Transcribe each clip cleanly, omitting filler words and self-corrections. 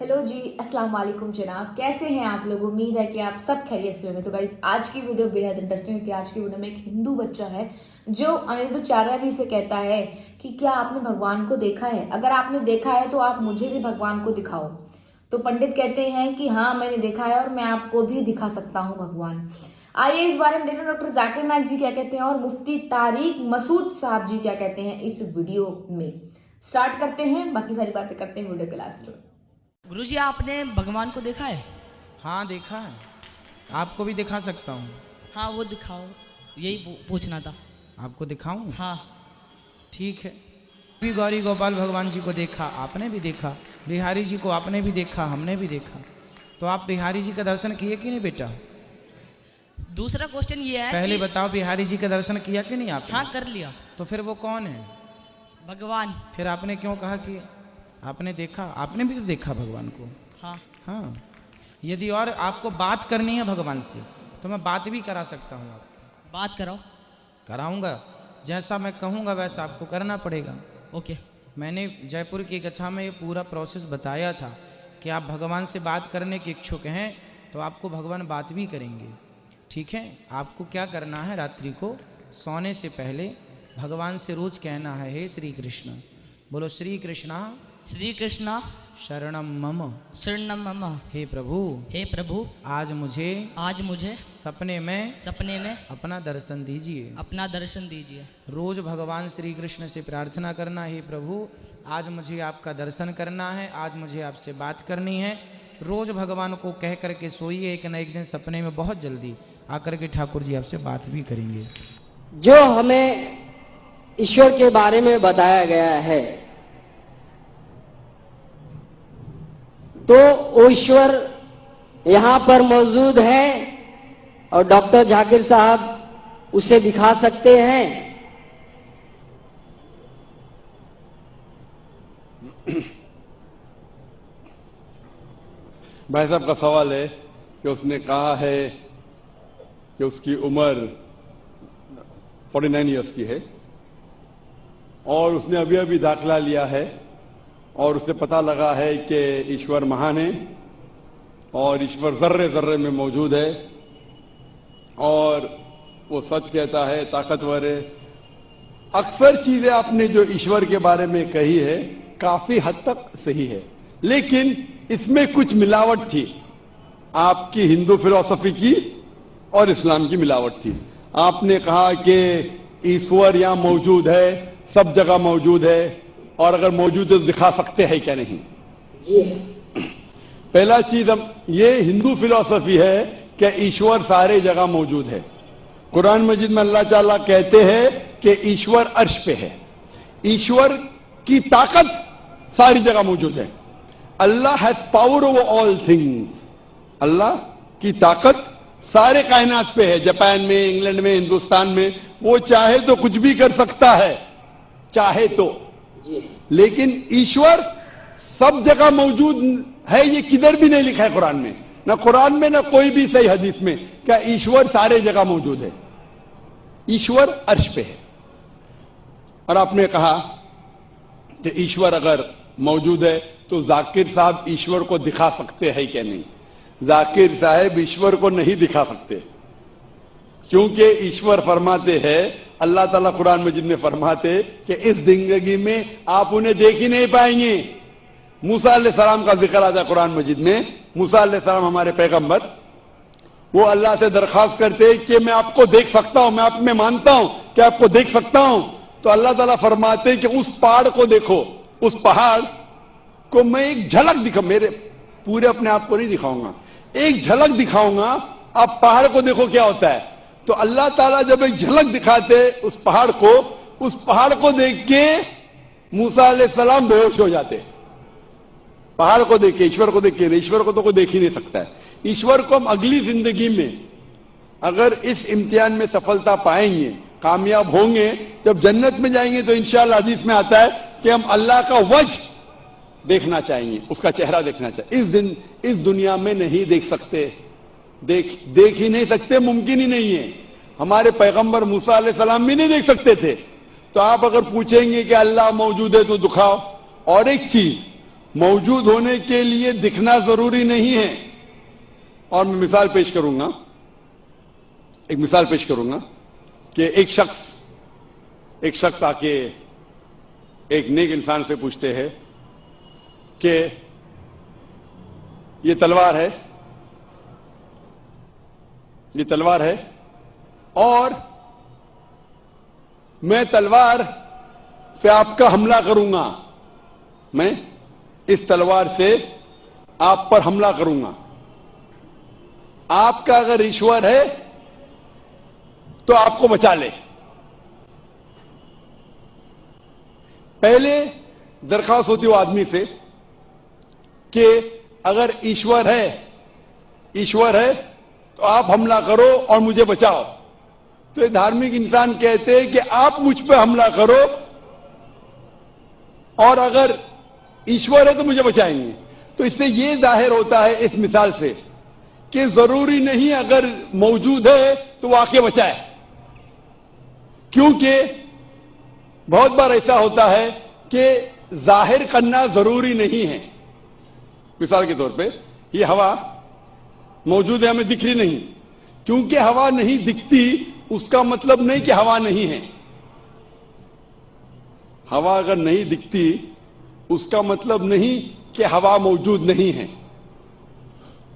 Hello जी, अस्सलाम वालेकुम जनाब। कैसे हैं आप लोग? उम्मीद है कि आप सब खैरियत से होंगे। तो गाइस, आज की वीडियो बेहद इंटरेस्टिंग है कि आज की वीडियो में एक हिंदू बच्चा है जो अनिरुद्धाचार्य जी से कहता है कि क्या आपने भगवान को देखा है? अगर आपने देखा है तो आप मुझे भी भगवान को दिखाओ। तो पंडित कहते हैं कि हाँ, मैंने देखा है और मैं आपको भी दिखा सकता हूँ भगवान। आइए इस बारे में देखते हैं डॉक्टर जाकिर नाइक जी क्या कहते हैं और मुफ्ती तारिक मसूद साहब जी क्या कहते हैं इस वीडियो में। स्टार्ट करते हैं, बाकी सारी बातें करते हैं वीडियो के लास्ट में। गुरुजी, आपने भगवान को देखा है? हाँ, देखा है। आपको भी दिखा सकता हूँ। हाँ, वो दिखाओ, यही पूछना था। आपको दिखाऊं? हाँ। ठीक है। भी गौरी गोपाल भगवान जी को देखा, आपने भी देखा। बिहारी जी को आपने भी देखा, हमने भी देखा। तो आप बिहारी जी का दर्शन किए कि नहीं बेटा? दूसरा क्वेश्चन ये है पहले कि... बताओ, बिहारी जी का दर्शन किया कि नहीं आपने? हाँ, कर लिया। तो फिर वो कौन है? भगवान। फिर आपने क्यों कहा कि आपने देखा? आपने भी तो देखा भगवान को। हाँ। हाँ, यदि और आपको बात करनी है भगवान से तो मैं बात भी करा सकता हूँ आपकी। बात कराओ। कराऊंगा, जैसा मैं कहूँगा वैसा आपको करना पड़ेगा। ओके। मैंने जयपुर की कक्षा में ये पूरा प्रोसेस बताया था कि आप भगवान से बात करने के इच्छुक हैं तो आपको भगवान बात भी करेंगे। ठीक है, आपको क्या करना है, रात्रि को सोने से पहले भगवान से रोज कहना है, हे श्री कृष्ण। बोलो, श्री कृष्णा श्री कृष्णा शरणम मम। शरणम मम। हे प्रभु, हे प्रभु, आज मुझे सपने में अपना दर्शन दीजिए। अपना दर्शन दीजिए। रोज भगवान श्री कृष्ण से प्रार्थना करना, हे प्रभु आज मुझे आपका दर्शन करना है, आज मुझे आपसे बात करनी है। रोज भगवान को कह करके सोइए, एक न एक दिन सपने में बहुत जल्दी आकर के ठाकुर जी आपसे बात भी करेंगे। जो हमें ईश्वर के बारे में बताया गया है तो वो ईश्वर यहाँ पर मौजूद है और डॉक्टर जाकिर साहब उसे दिखा सकते हैं। भाई साहब का सवाल है कि उसने कहा है कि उसकी उम्र 49 इयर्स की है और उसने अभी अभी दाखिला लिया है और उसे पता लगा है कि ईश्वर महान है और ईश्वर जर्रे जर्रे में मौजूद है और वो सच कहता है, ताकतवर है। अक्सर चीजें आपने जो ईश्वर के बारे में कही है काफी हद तक सही है, लेकिन इसमें कुछ मिलावट थी, आपकी हिंदू फिलॉसफी की और इस्लाम की मिलावट थी। आपने कहा कि ईश्वर यहां मौजूद है, सब जगह मौजूद है और अगर मौजूद है तो दिखा सकते हैं क्या? नहीं। पहला चीज, हम ये हिंदू फिलॉसफी है कि ईश्वर सारे जगह मौजूद है। कुरान मजीद में अल्लाह ताला कहते हैं कि ईश्वर अर्श पे है। ईश्वर की ताकत सारी जगह मौजूद है। Allah has power over all things. अल्लाह की ताकत सारे कायनात पे है, जापान में, इंग्लैंड में, हिंदुस्तान में। वो चाहे तो कुछ भी कर सकता है, चाहे तो। लेकिन ईश्वर सब जगह मौजूद है, ये किधर भी नहीं लिखा है कुरान में, ना कुरान में ना कोई भी सही हदीस में, क्या ईश्वर सारे जगह मौजूद है। ईश्वर अर्श पे है। और आपने कहा कि ईश्वर अगर मौजूद है तो जाकिर साहब ईश्वर को दिखा सकते हैं क्या? नहीं, जाकिर साहब ईश्वर को नहीं दिखा सकते, क्योंकि ईश्वर फरमाते हैं, अल्लाह ताला कुरान मजीद में फरमाते कि इस जिंदगी में आप उन्हें देख ही नहीं पाएंगे। मूसा अलैहिस्सलाम का जिक्र आता है कुरान मजीद में। मूसा अलैहिस्सलाम हमारे पैगंबर, वो अल्लाह से दरखास्त करते कि मैं आपको देख सकता हूं, मैं आप में मानता हूं कि आपको देख सकता हूं। तो अल्लाह ताला फरमाते कि उस पहाड़ को देखो, उस पहाड़ को मैं एक झलक दिखा, मेरे पूरे अपने आप को नहीं दिखाऊंगा, एक झलक दिखाऊंगा, आप पहाड़ को देखो क्या होता है। तो अल्लाह ताला जब एक झलक दिखाते उस पहाड़ को देख के मूसा अलैहिस्सलाम बेहोश हो जाते। पहाड़ को देख के, ईश्वर को देख के। ईश्वर को तो कोई देख ही नहीं सकता है। ईश्वर को हम अगली जिंदगी में अगर इस इम्तिहान में सफलता पाएंगे, कामयाब होंगे, जब जन्नत में जाएंगे तो इंशाअल्लाह हदीस में आता है कि हम अल्लाह का वजह देखना चाहेंगे, उसका चेहरा देखना चाहिए। इस दुनिया में नहीं देख सकते, देख ही नहीं सकते, मुमकिन ही नहीं है। हमारे पैगंबर मूसा अलैहिस्सलाम भी नहीं देख सकते थे। तो आप अगर पूछेंगे कि अल्लाह मौजूद है तो दिखाओ। और एक चीज, मौजूद होने के लिए दिखना जरूरी नहीं है। और मैं मिसाल पेश करूंगा, एक मिसाल पेश करूंगा कि एक शख्स आके एक नेक इंसान से पूछते हैं कि ये तलवार है और मैं तलवार से आपका हमला करूंगा, मैं इस तलवार से आप पर हमला करूंगा। आपका अगर ईश्वर है तो आपको बचा ले। पहले दरखास्त होती वो आदमी से कि अगर ईश्वर है तो आप हमला करो और मुझे बचाओ। तो एक धार्मिक इंसान कहते हैं कि आप मुझ पे हमला करो और अगर ईश्वर है तो मुझे बचाएंगे। तो इससे ये जाहिर होता है इस मिसाल से कि जरूरी नहीं अगर मौजूद है तो वो आके बचाए, क्योंकि बहुत बार ऐसा होता है कि जाहिर करना जरूरी नहीं है। मिसाल के तौर पे ये हवा मौजूद है, हमें दिख रही नहीं, क्योंकि हवा नहीं दिखती उसका मतलब नहीं कि हवा नहीं है। हवा अगर नहीं दिखती उसका मतलब नहीं कि हवा मौजूद नहीं है।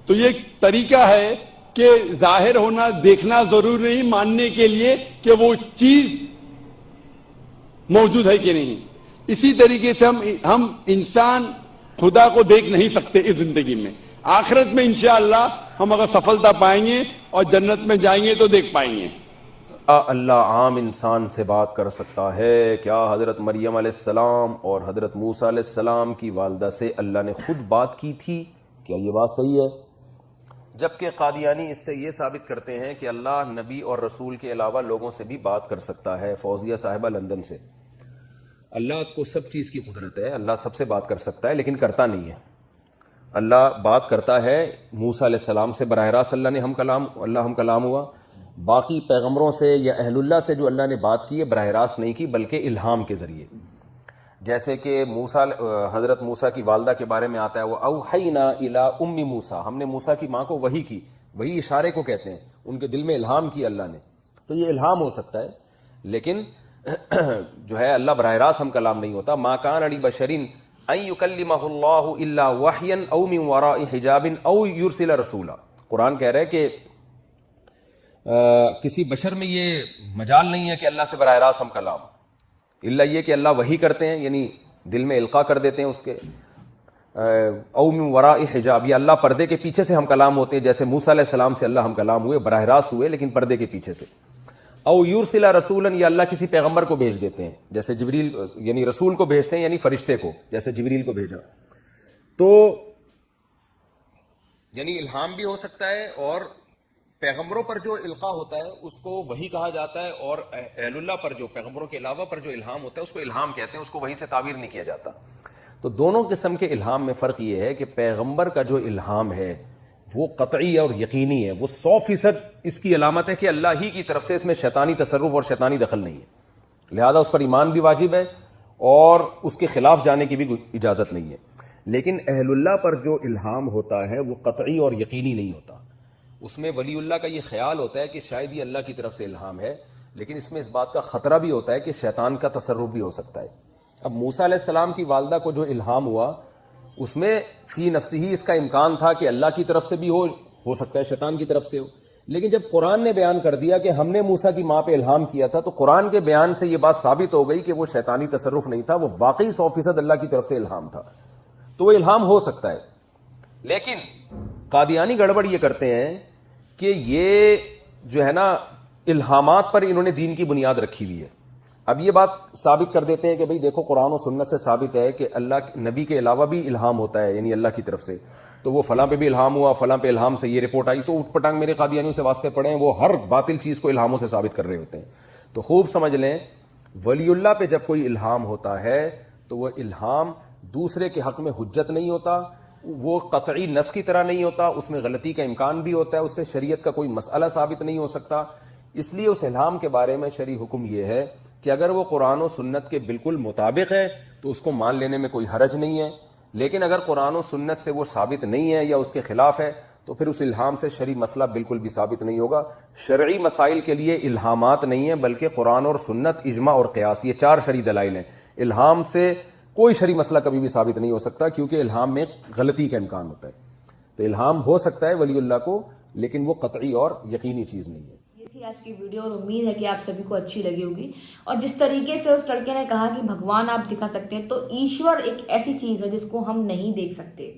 तो ये एक तरीका है कि जाहिर होना देखना जरूरी नहीं मानने के लिए कि वो चीज मौजूद है कि नहीं। इसी तरीके से हम इंसान खुदा को देख नहीं सकते इस जिंदगी में। आखिरत में इंशाअल्लाह हम अगर सफलता पाएंगे और जन्नत में जाएंगे तो देख पाएंगे। अल्लाह आम इंसान से बात कर सकता है? क्या हज़रत मरियम अलैहिस्सलाम और हज़रत मूसा अलैहिस्सलाम की वालदा से अल्लाह ने खुद बात की थी? क्या ये बात सही है? जबकि कादियानी इससे ये साबित करते हैं कि अल्लाह नबी और रसूल के अलावा लोगों से भी बात कर सकता है। फौजिया साहिबा लंदन से, अल्लाह को सब चीज़ की कुदरत है, अल्लाह सबसे बात कर सकता है लेकिन करता नहीं है। अल्लाह बात करता है मूसा अलैहिस्सलाम से बराह रास्त, अल्लाह हम कलाम हुआ। बाकी पैगम्बरों से या अहलुल्लाह से जो अल्लाह ने बात की है बराह रास्त नहीं की, बल्कि इल्हाम के ज़रिए। जैसे कि हज़रत मूसा की वालदा के बारे में आता है, वो औहैना इला उम्मी मूसा, हमने मूसा की माँ को वही की। वही इशारे को कहते हैं, उनके दिल में इल्हाम किया अल्लाह ने। तो ये इल्हाम हो सकता है, लेकिन जो है अल्लाह बराह रास्त हम कलाम नहीं होता। मा कान अली बशरिन अन युकल्लिमहुल्लाहु इल्ला वहयन औ मिन वराइ हिजाबिन औ युरसिल रसूला। कुरान कह रहा है कि किसी बशर में ये मजाल नहीं है कि अल्लाह से बराह रास्त हम कलाम, इल्ला ये कि अल्लाह वही करते हैं, यानी दिल में इल्का कर देते हैं उसके। औ मिन वराइ हिजाब, या अल्लाह पर्दे के पीछे से हम कलाम होते हैं, जैसे मूसा अलैहिस्सलाम से अल्लाह हम कलाम हुए, बराह रास्त हुए लेकिन पर्दे के पीछे से। औ युरसिला रसूलन, या अल्लाह किसी पैगंबर को भेज देते हैं, जैसे जिब्रील, यानी रसूल को भेजते हैं, यानी फरिश्ते को, जैसे जिब्रील को भेजा। तो यानी इल्हाम भी हो सकता है, और पैगंबरों पर जो इल्का होता है उसको वही कहा जाता है, और अहलुल्लाह पर जो पैगंबरों के अलावा पर जो इल्हाम होता है उसको इल्हाम कहते हैं, उसको वही से ताबीर नहीं किया जाता। तो दोनों किस्म के इल्हाम में फ़र्क ये है कि पैगंबर का जो इल्हाम है वो कतई और यकीनी है, वो 100% इसकी अलामत है कि अल्लाह ही की तरफ से, इसमें शैतानी तसर्रुफ और शैतानी दखल नहीं है, लिहाजा उस पर ईमान भी वाजिब है और उसके खिलाफ जाने की भी इजाज़त नहीं है। लेकिन अहलुल्लाह पर जो इल्हाम होता है वो कतई और यकीनी नहीं होता, उसमें वलीउल्लाह का ये ख्याल होता है कि शायद ये अल्लाह की तरफ से इल्हाम है, लेकिन इसमें इस बात का खतरा भी होता है कि शैतान का तसर्रुफ भी हो सकता है। अब मूसा अलैहिस्सलाम की वालदा को जो इल्हाम हुआ उसमें फी नफ्सी ही इसका इम्कान था कि अल्लाह की तरफ से भी हो सकता है शैतान की तरफ से हो, लेकिन जब कुरान ने बयान कर दिया कि हमने मूसा की माँ पे इल्हाम किया था, तो कुरान के बयान से ये बात साबित हो गई कि वो शैतानी तसर्रुफ नहीं था, वो वाकई 100% अल्लाह की तरफ से इल्हाम था। तो वो इल्हाम हो सकता है, लेकिन कादियानी गड़बड़ ये करते हैं कि ये जो है ना इल्हामात पर इन्होंने दीन की बुनियाद रखी हुई है। अब ये बात साबित कर देते हैं कि भाई देखो कुरान और सुन्नत से साबित है कि अल्लाह नबी के अलावा भी इल्हाम होता है, यानी अल्लाह की तरफ से, तो वो फलां पे भी इल्हाम हुआ, फलां पे इल्हाम से ये रिपोर्ट आई। तो उठपटांग मेरे कादियानियों से वास्ते पड़े हैं, वो हर बातिल चीज़ को इल्हामों से साबित कर रहे होते हैं। तो खूब समझ लें, वलीउल्लाह पे जब कोई इल्हाम होता है तो वह इल्हाम दूसरे के हक में हुज्जत नहीं होता, वो कतई नस की तरह नहीं होता, उसमें गलती का इम्कान भी होता है, उससे शरीयत का कोई मसला साबित नहीं हो सकता। इसलिए उस इल्हाम के बारे में शरई हुक्म यह है कि अगर वो कुरान और सुन्नत के बिल्कुल मुताबिक है तो उसको मान लेने में कोई हरज नहीं है, لیکن اگر قرآن و سنت سے وہ ثابت نہیں ہے یا اس کے خلاف ہے تو پھر اس الہام سے شرعی مسئلہ بالکل بھی ثابت نہیں ہوگا. شرعی مسائل کے لیے الہامات نہیں ہیں بلکہ قرآن اور سنت، اجماع اور قیاس، یہ 4 شرعی دلائل ہیں. الہام سے کوئی شرعی مسئلہ کبھی بھی ثابت نہیں ہو سکتا کیونکہ الہام میں غلطی کا امکان ہوتا ہے. تو الہام ہو سکتا ہے ولی اللہ کو، لیکن وہ قطعی اور یقینی چیز نہیں ہے. یہ تھی آج کی ویڈیو اور امید ہے کہ آپ سبھی کو اچھی لگی ہوگی. اور جس طریقے سے اس لڑکے نے کہا کہ بھگوان آپ دکھا سکتے ہیں، تو ایشور ایک ایسی چیز ہے جس کو ہم نہیں دیکھ سکتے،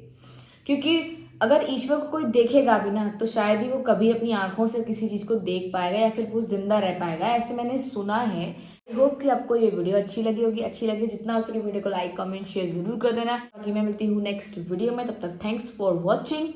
کیونکہ اگر ایشور کو کوئی دیکھے گا بھی نا تو شاید ہی وہ کبھی اپنی آنکھوں سے کسی چیز کو دیکھ پائے گا یا پھر وہ زندہ رہ پائے گا، ایسے میں نے سنا ہے. آئی ہوپ کہ آپ کو یہ ویڈیو اچھی لگی ہوگی. اچھی لگی جتنا ہو سکے ویڈیو کو لائک، کمنٹ، شیئر ضرور کر دینا. باقی میں ملتی ہوں نیکسٹ ویڈیو میں، تب تک تھینکس فار واچنگ.